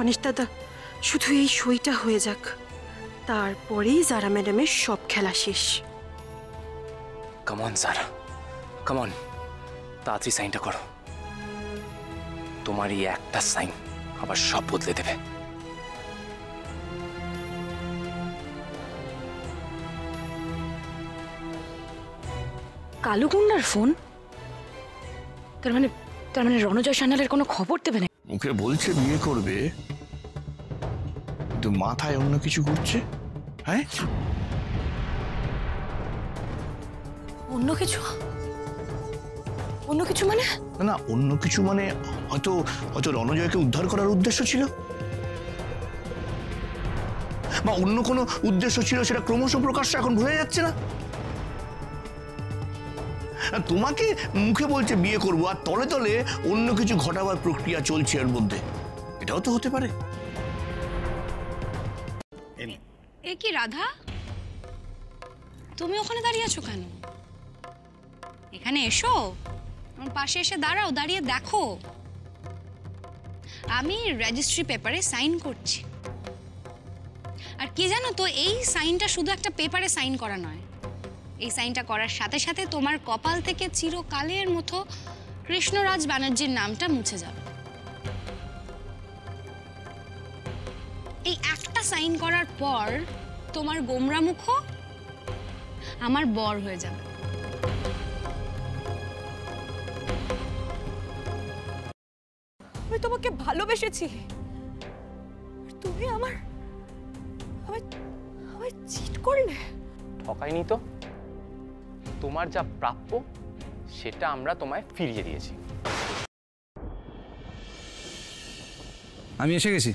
গণেশ দাদা, শুধু এই সইটা হয়ে যাক, তারপরেই জারা ম্যাডামের সব খেলা শেষ। Come on Zara, come on, তাড়াতাড়ি সাইনটা করো। তোমার এই একটা সাইন আবার সব বদলে দেবে। কালু গুন্ডার ফোন? তার মানে রণজয় সান্যালের কোনো খবর দেবে না? মুখে বলছে বিয়ে করবে, কিন্তু মাথায় অন্য কিছু ঘুরছে। হ্যাঁ, অন্য কিছু? অন্য কিছু মানে? না, অন্য কিছু মানে হয়তো রণজয়কে উদ্ধার করার উদ্দেশ্য ছিল, বা অন্য কোনো উদ্দেশ্য ছিল, সেটা ক্রমশ প্রকাশ্য এখন ভুলে যাচ্ছে না। তোমাকে মুখে বলছে বিয়ে করবো, আর তলে তলে অন্য কিছু ঘটাবার প্রক্রিয়া চলছে এর মধ্যে। এটাও তো হতে পারে। এ কি রাধা, তুমি ওখানে দাঁড়িয়ে আছো কেন? এখানে এসো, আমার পাশে এসে দাঁড়াও, দাঁড়িয়ে দেখো আমি রেজিস্ট্রি পেপারে সাইন করছি। আর কি জানো তো, এই সাইনটা শুধু একটা পেপারে সাইন করা নয়, এই সাইনটা করার সাথে সাথে তোমার কপাল থেকে চিরকালের মতো কৃষ্ণরাজ ব্যানার্জির নামটা মুছে যাবে। এই একটা সাইন করার পর তোমার গোমরা মুখ আমার বর হয়ে যাবে। আমি তোমাকে ভালোবেসেছি, তুমি আমায় চিট করলে। ঠকাইনি তো, তোমার যা প্রাপ্য সেটা আমরা তোমায় ফিরিয়ে দিয়েছি। আমি এসে গেছি।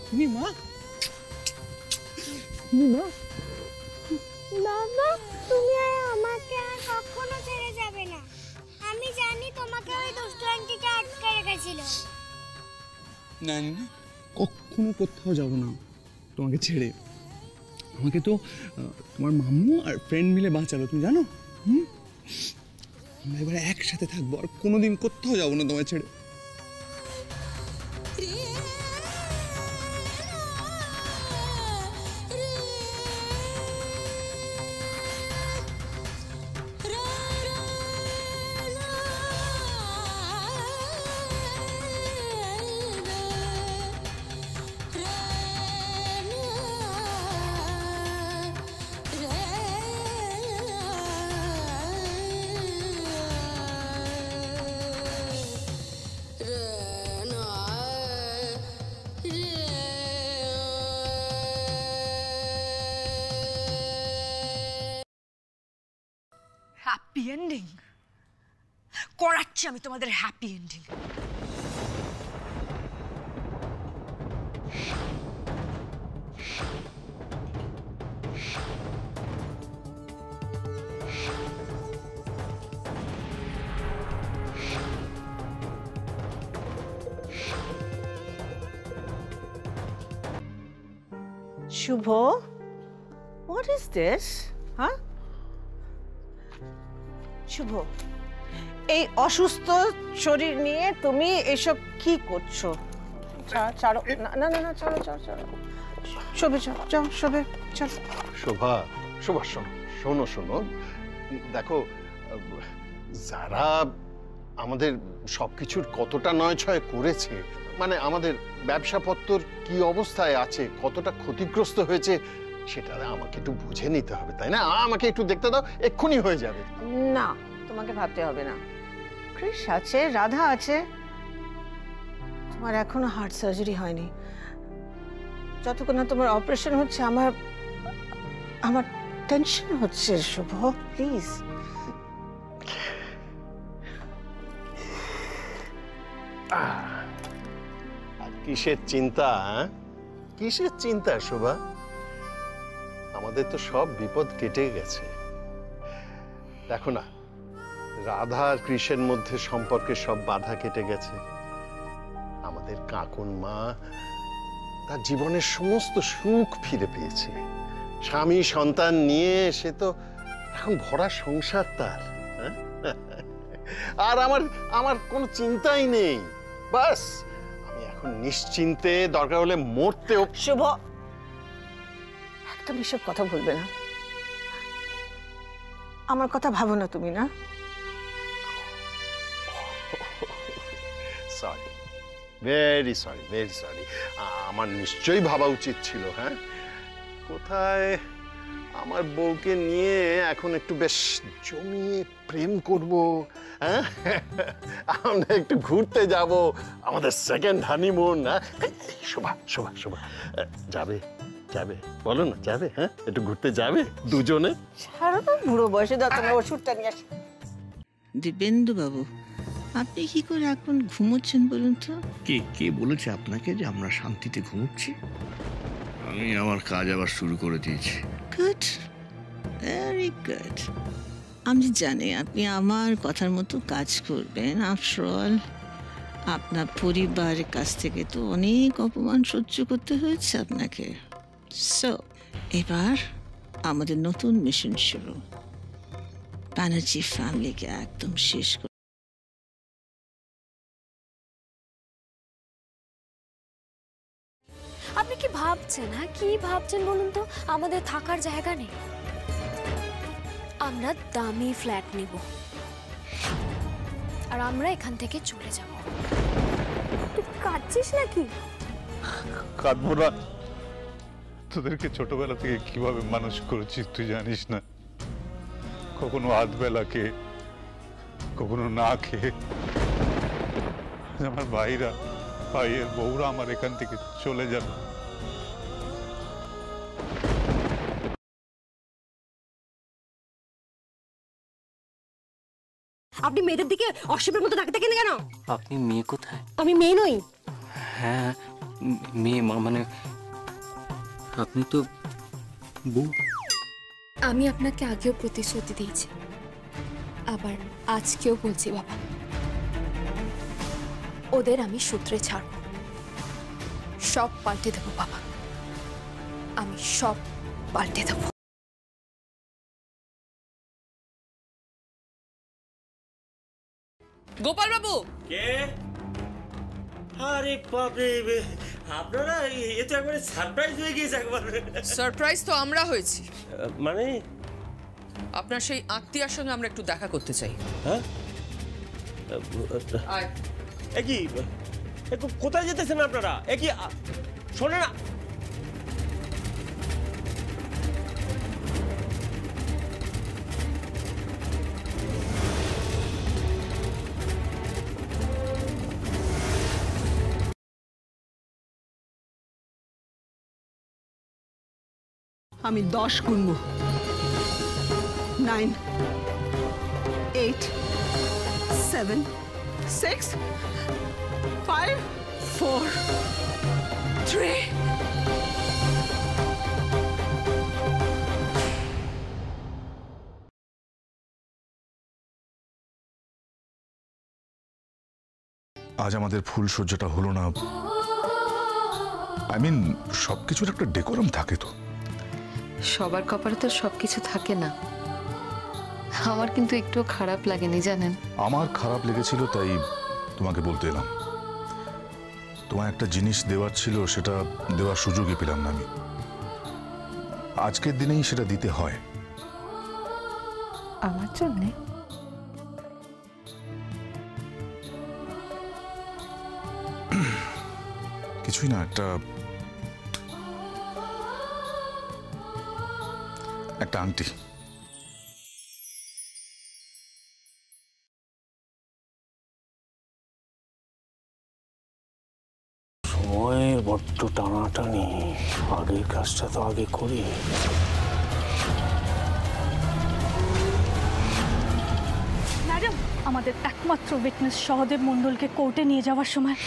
তুমি মা, তুমি মা। বাবা, তুমি আমাকে আর কখনো ছেড়ে যাবে না। আমি জানি তোমাকে ওই দুষ্টু আন্টিটা আটকে রেখেছিল। না না, কখনো কোথাও যাব না তোমাকে ছেড়ে। আমাকে তো তোমার মাম্মু আর ফ্রেন্ড মিলে বাঁচালো, তুমি জানো। আমরা এবারে একসাথে থাকবো, আর কোনোদিন কোথাও যাবো না তোমায় ছেড়ে। হ্যাপি এন্ডিং করাচ্ছি আমি তোমাদের, happy ending. Shubho, what is this? Huh? Shubho, এই অসুস্থ শরীর নিয়ে তুমি এসব কি করছো? ছাড়ো, না না না, চলো চলো চলো, শোবে যাও, শোবে চলো। শোভা, শোনো শোনো, দেখো যারা আমাদের সবকিছুর কতটা নয় ছয় করেছে, মানে আমাদের ব্যবসাপত্র কি অবস্থায় আছে, কতটা ক্ষতিগ্রস্ত হয়েছে, সেটা আমাকে একটু বুঝে নিতে হবে, তাই না? আমাকে একটু দেখতে দাও, এক্ষুনি হয়ে যাবে। না, তোমাকে ভাবতে হবে না। কৃষ আছে, রাধা আছে, তোমার এখনো হার্ট সার্জারি হয়নি। যতক্ষণ না তোমার অপারেশন হচ্ছে আমার টেনশন হচ্ছে। শুভ, প্লিজ। কিসের চিন্তা, কিসের চিন্তা শোভা? আমাদের তো সব বিপদ কেটে গেছে। দেখো না, রাধা আর কৃষের মধ্যে সম্পর্কের সব বাধা কেটে গেছে। আমাদের কাকুন মা তার জীবনের সমস্ত সুখ ফিরে পেয়েছে। স্বামী সন্তান নিয়ে সে তো এখন ভরা সংসার তার। আর আমার কোনো চিন্তাই নেই। বাস আমি এখন নিশ্চিন্তে, দরকার হলে মরতেও। শুভ, একদম এসব কথা বলবে না। আমার কথা ভাবো না তুমি, না? Sorry, very sorry, very sorry. আমার নিশ্চয়ই ভাবা উচিত ছিল। হ্যাঁ, কোথায় আমার বউকে নিয়ে এখন একটু বেশ জমিয়ে প্রেম করব। হ্যাঁ, আমরা একটু ঘুরতে যাব, আমাদের সেকেন্ড হানিমুন। শোভা শোভা শোভা, যাবে যাবে বলো না, যাবে? হ্যাঁ, একটু ঘুরতে যাবে দুজনে? সারা বুড়ো বয়সে দাও তোমার ওষুধটা নিয়ে আসো। দীপেন্দু বাবু, আপনি কি করে এখন ঘুমোচ্ছেন বলুন তো? কে বলেছে আপনাকে যে আমরা শান্তিতে ঘুমোচ্ছি? আমি আমার কাজ আবার শুরু করে দিয়েছি। Good, very good. আমি জানি আপনি আমার কথার মতো কাজ করবেন। আফটার অল আপনার পরিবারের কাছ থেকে তো অনেক অপমান সহ্য করতে হয়েছে আপনাকে। সো এবার আমাদের নতুন মিশন শুরু, ব্যানার্জি ফ্যামিলিকে একদম শেষ করে। আপনি কি ভাবছেন? হ্যাঁ, কি ভাবছেন বলুন তো? আমাদের থাকার জায়গা নেই, আমরা দামি ফ্ল্যাট নেব আর আমরা এখান থেকে চলে যাব। তুই কাঁদছিস নাকি? কাঁদবো না, তোদেরকে ছোটবেলা থেকে কিভাবে মানুষ করেছিস তুই জানিস না। কখনো আধবেলা খেয়ে, কখনো না খেয়ে। আমার ভাইয়ের বউরা আমার এখান থেকে চলে যাবে। আপনি মেয়েদের দিকে অসভ্যের মতো তাকাতে কেন? আপনি মেয়ে কোথায়? আমি মেয়ে নই। হ্যাঁ, মেয়ে মানে আপনি তো বউ। আমি আপনাকে আগেও প্রতিশ্রুতি দিয়েছি, আবার আজকেও বলছি বাবা, ওদের আমি সূত্রে ছাড়ব, সব পাল্টে দেবো বাবা, আমি সব পাল্টে দেবো। গোপাল বাবু, কে? আরে বাপরে, আপনারা এ তো একবারে সারপ্রাইজ হয়ে গিয়েছে একবার। সারপ্রাইজ তো আমরা হয়েছি। মানে আপনার সেই আত্মীয়ার সঙ্গে আমরা একটু দেখা করতে চাই। হ্যাঁ, কি কোথায় যেতেছেন আপনারা? কি শোনে না? আমি 10 গুনব। 9, 8, 7, 6, 5, 4, 3. আজ আমাদের ফুলসজ্জাটা হলো না। সবকিছুর একটা ডেকোরাম থাকে তো। সবার কপালে তো সবকিছু থাকে না। আমার কিন্তু একটু খারাপ লাগেনি জানেন। আমার খারাপ লেগেছিল, তাই তোমাকে বলতে এলাম। তোমায় একটা জিনিস দেওয়ার ছিল, সেটা দেওয়ার সুযোগই পেলাম না আমি। আজকের দিনেই সেটা দিতে হয়। আমার জন্যে? কিছুই না, একটা আংটি। সময়ের বড্ড টানাটানি, আগের কাজটা তো আগে করি। ম্যাডাম, আমাদের একমাত্র উইটনেস সহদেব মণ্ডলকে কোর্টে নিয়ে যাওয়ার সময়